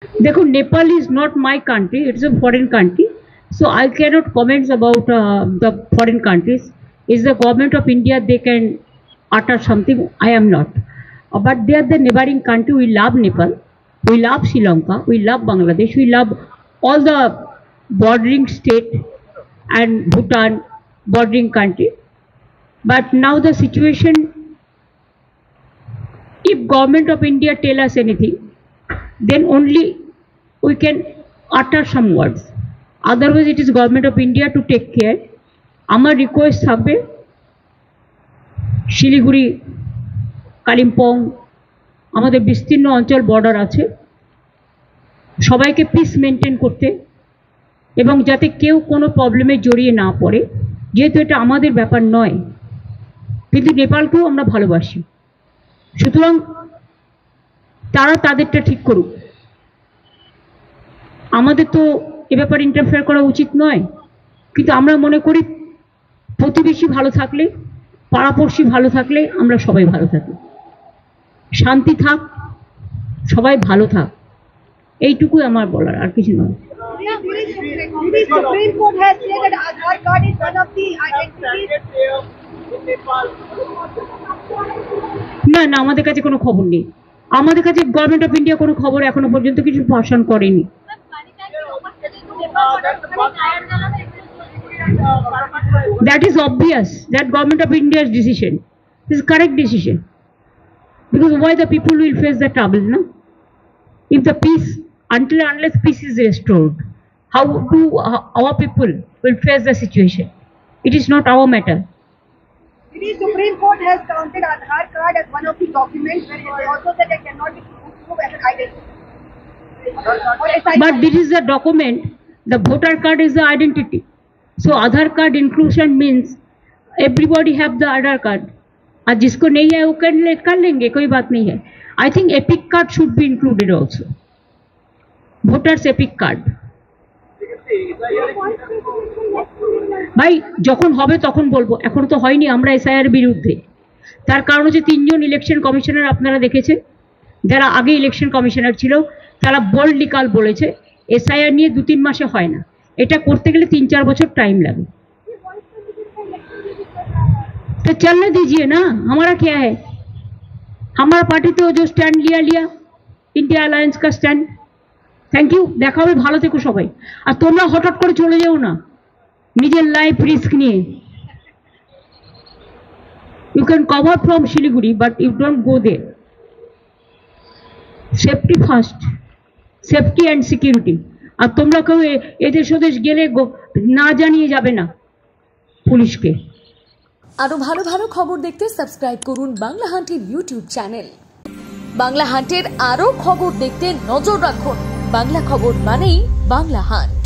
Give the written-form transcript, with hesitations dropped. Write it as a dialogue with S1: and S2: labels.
S1: देखो, Nepal is not my country, it is a foreign country, so I cannot comment about the foreign countries. Is the government of India, they can utter something, I am not. But they are the neighboring country. We love Nepal, we love Sri Lanka, we love Bangladesh, we love all the bordering state and Bhutan bordering country. But now the situation, if government of India tell us anything, then only we can utter some words. Otherwise, it is government of India to take care. আমার request থাকবে, শিলিগুড়ি, কালিম্পং, আমাদের বিস্তীর্ণ অঞ্চল border আছে, সবাইকে piece maintain করতে এবং যাতে কেউ কোনো প্রবলেমে জড়িয়ে না পড়ে, যেহেতু এটা আমাদের ব্যাপার নয়, কিন্তু নেপালকেও আমরা ভালোবাসি, সুতরাং তারা তাদেরটা ঠিক করুক। আমাদের তো এ ব্যাপারে ইন্টারফেয়ার করা উচিত নয়, কিন্তু আমরা মনে করি প্রতিবেশী ভালো থাকলে, পাড়াপড়শি ভালো থাকলে আমরা সবাই ভালো থাকি। শান্তি থাক, সবাই ভালো থাক, এইটুকুই আমার বলার, আর কিছু নয়। না না, আমাদের কাছে কোনো খবর নেই, আমাদের কাছে গভর্নমেন্ট অফ ইন্ডিয়া কোনো খবর এখনো পর্যন্ত কিছু ভাষণ করেনি। That is obvious, that government of India's decision is correct decision, because why the people will face the trouble, no? If the peace, unless peace is restored, how do our people will face the situation? It is not our matter.
S2: The Supreme Court has counted Aadhaar card as one of the documents where it also said it cannot be proved as an identity.
S1: But this is a document, the voter card is the identity. So Aadhaar card inclusion means everybody have the Aadhaar card. और जिसको नहीं है वो कर लेंगे, कोई बात नहीं है। I think Epic card should be included also. Voters Epic card. ভাই যখন হবে তখন বলবো, এখন তো হয়নি। আমরা এসআইআর বিরুদ্ধে, তার কারণ হচ্ছে 3 জন ইলেকশন কমিশনার আপনারা দেখেছেন, যারা আগে ইলেকশন কমিশনার ছিল, তারা বোল্ডলি কাল বলেছে এসআইআর নিয়ে 2-3 মাসে হয় না, এটা করতে গেলে 3-4 বছর টাইম লাগে। तो चलने दीजिए ना, हमारा क्या है, हमारा पार्टी तो जो स्टैंड लिया इंडिया अलायंस का स्टैंड। थैंक यू, देखा হবে, ভালো থেকো সবাই। আর তোমরা হঠাৎ করে চলে যাও না নিজের লাইফ রিস্ক নিয়ে। You can cover from Shiliguri, but you don't go there. Safety first, safety and security. আর তোমরা কেউ এদেশ ওদেশ গেলে না জানিয়ে যাবে না পুলিশকে।
S3: আরো ভালো ভালো খবর দেখতে সাবস্ক্রাইব করুন বাংলা হান্টের ইউটিউব চ্যানেল। বাংলা হান্টের আরো খবর দেখতে নজর রাখুন। বাংলা খবর মানেই বাংলা হান্ট।